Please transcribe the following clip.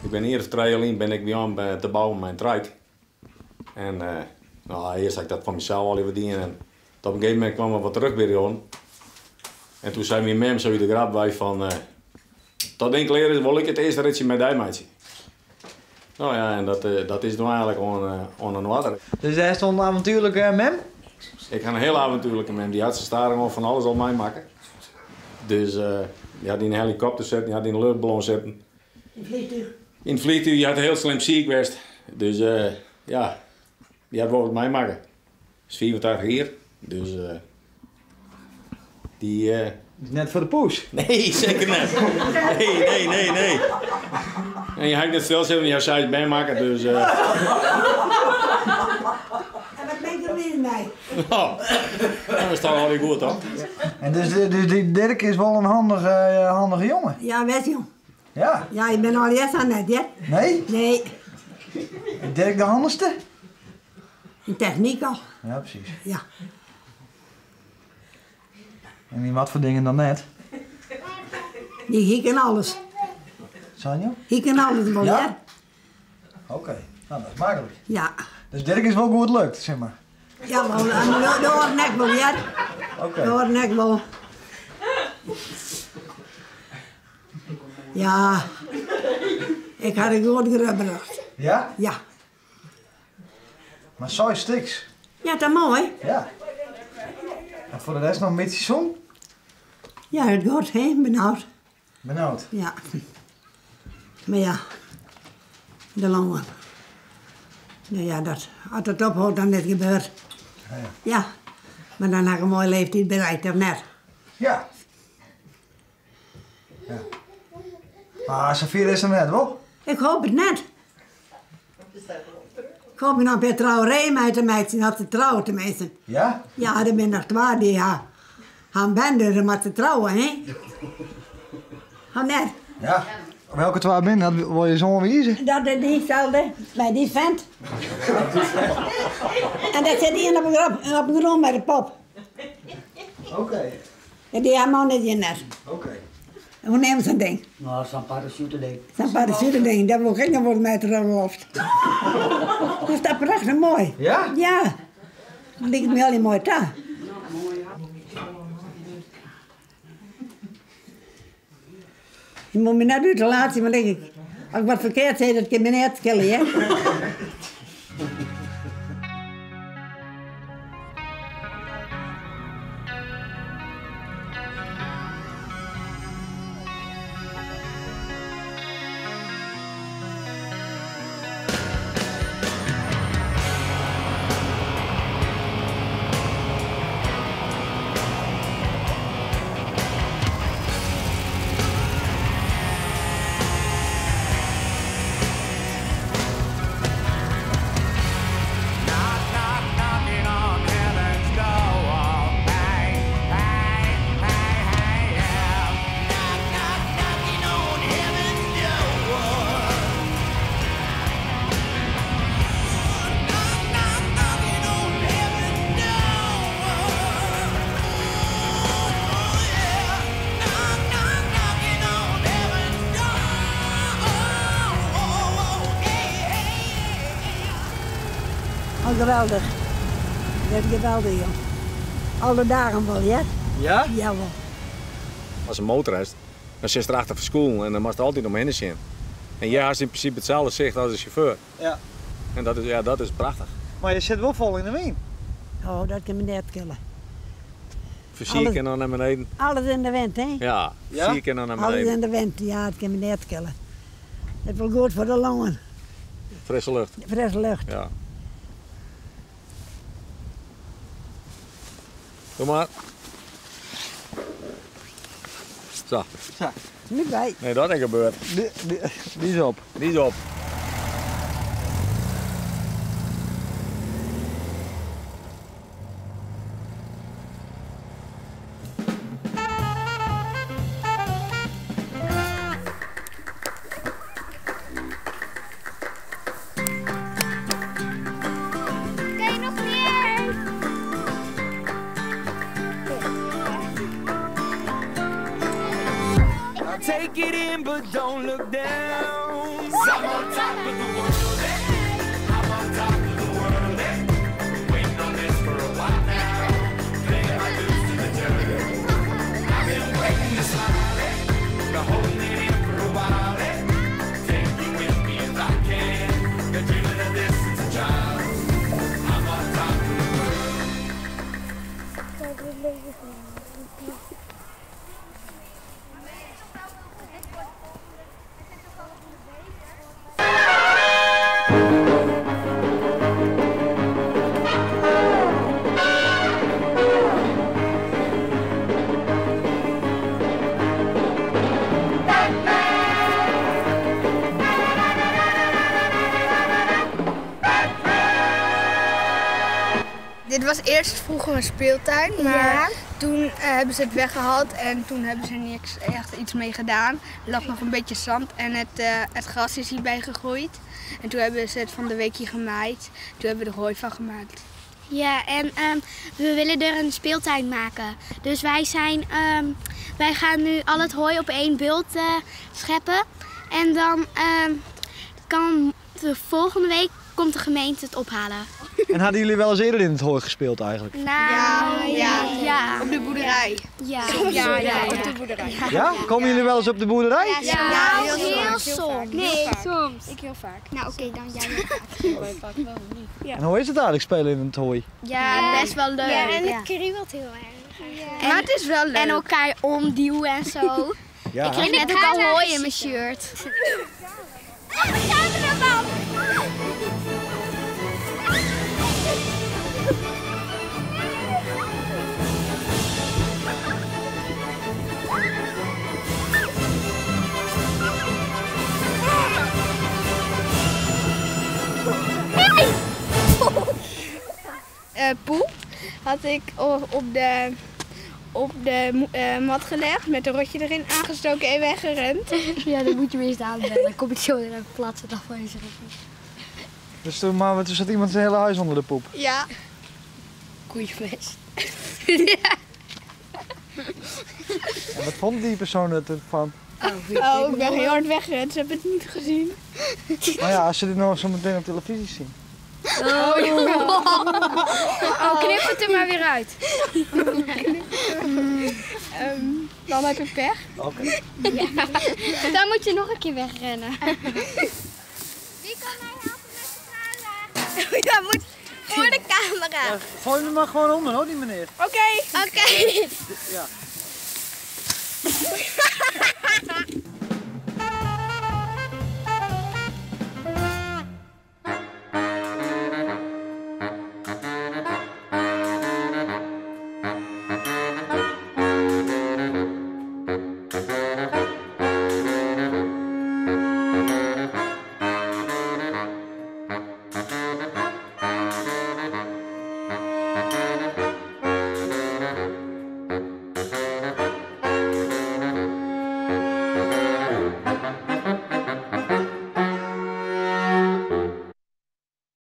Ik ben eerst 3 jaar ben ik bij te bouwen mijn treit. En eerst had ik dat van mezelf al even dienen. En op een gegeven moment kwam er wat terug bij de. En toen zei mijn mem zo de grap bij van... tot één keer wil ik het eerste ritje met die meidje. Nou ja, en dat is dan eigenlijk on een water. Dus hij is een avontuurlijke mem? Ik ga een heel avontuurlijke mem. Die had zijn staring al van alles al mij maken. Dus die had in een helikopter zitten, die had in een luchtballon zitten. In vliegtuig? In het vliegtuig, die had heel slim ziek geweest. Dus ja, die had wel wat mij maken. Is 84 hier, dus die... Is net voor de poes? Nee, zeker niet. Nee. En je had net veel zin, je zei het bij maken, dus... En wat ben je er weer mee? Nou, dat is toch al weer goed, toch? En dus die Dirk is wel een handige jongen? Ja, weet je. Ja. Ja, ik ben al eerst aan net, hè? Nee? Nee. Dirk de handigste? In techniek al. Ja, precies. Ja. En in wat voor dingen dan net? Die kan alles. Sanjo? Die kan alles wel, Ja? hè? Oké. Nou, dat is makkelijk. Ja. Dus Dirk is wel goed lukt, zeg maar. Ja, wel, de oornek wel, hè? Oké. De oornek wel. Ja. Ik had een goed gerubberlucht. Ja? Ja. Maar zo is stiks. Ja, dat is mooi. Ja. En voor de rest nog een beetje zon? Ja, het gaat heen, benauwd. Benauwd. Ja. Maar ja, de lange. Nou ja, als het ophoudt, dan is het gebeurd. Ja. Maar dan heb ik een mooie leeftijd bereikt, of net? Ja. Ja. Maar Safira is er net, wel? Ik hoop het net. Ik hoop nog bij trouwerij met de meisje, dat ze trouwen tenminste. Ja? Ja, er zijn nog 2 die gaan benden, maar ze trouwen, hè? Ga net. Ja. Welke 2 binnen? Dat wil je zo wijzen? Dat is diezelfde, bij die vent. En dat zit hier op een grond met de pop. Oké. En die hebben man is hier net. Oké. Hoe nemen ze een ding? Nou, zo'n parachute ding. Zo'n parachute ding, dat wil geen worden met de hoofd. Dus dat is prachtig mooi. Ja? Ja. Dat lijkt me heel mooi daar. Je moet me net uit de laatste, maar denk ik, als ik wat verkeerd zei, dat kan me net schelen, hè? Oh, geweldig. Dat is geweldig, joh. Alle dagen wel, ja? Ja? Jawel. Als een motorist, dan zit je erachter voor school en dan moet je altijd omheen zien. En jij hebt in principe hetzelfde zicht als de chauffeur. Ja. En dat is prachtig. Maar je zit wel vol in de wind. Oh, dat kan me net killen. Fysiek en dan naar beneden. Alles in de wind, hè? Ja, Ja? fysiek en dan naar Alles beneden. in de wind, ja, dat kan me net killen. Het is wel goed voor de longen. Frisse lucht. Frisse lucht. Ja. Doe maar. Zo. Zo. Niet bij. Nee, dat is gebeurd. Die is op. Die is op. Take it in, but don't look down. Dit was eerst vroeger een speeltuin, maar toen hebben ze het weggehaald en toen hebben ze er niet echt iets mee gedaan. Er lag nog een beetje zand en het gras is hierbij gegroeid. En toen hebben ze het van de week hier gemaaid. Toen hebben we er hooi van gemaakt. Ja, en we willen er een speeltuin maken. Dus wij gaan nu al het hooi op één bult scheppen. En dan kan de volgende week komt de gemeente het ophalen. En hadden jullie wel eens eerder in het hooi gespeeld eigenlijk? Nou, ja. Op de boerderij. Ja, op de boerderij. Ja? Komen jullie wel eens op de boerderij? Ja, heel soms. Nee, soms. Ik heel vaak. Nou oké, dan jij heel vaak. En hoe is het eigenlijk spelen in het hooi? Ja, best wel leuk. Ja, en het kriebelt heel erg. Maar het is wel leuk. En elkaar omduwen en zo. Ja. Ik kreeg net ook al hooi in mijn shirt. Oh, we zijn er dan! Poep had ik op de mat gelegd met een rotje erin aangestoken en weggerend. Ja, dan moet je me eens aanbellen. Dan kom ik zo in een plaatsen dan van je zeggen. Dus toen zat iemand zijn hele huis onder de poep. Ja. Koeienvlees. En wat vond die persoon ervan? Oh, ik ben heel hard weggerend, ze hebben het niet gezien. Nou ja, als ze dit nou zo meteen op televisie zien. Oh, knip het er maar weer uit. Dan heb ik pech. Oké. Ja. Dan moet je nog een keer wegrennen. Wie kan mij helpen met de kraan? Ja, moet voor de camera. Gooi hem maar gewoon onder hoor, die meneer. Oké. Oké. Ja.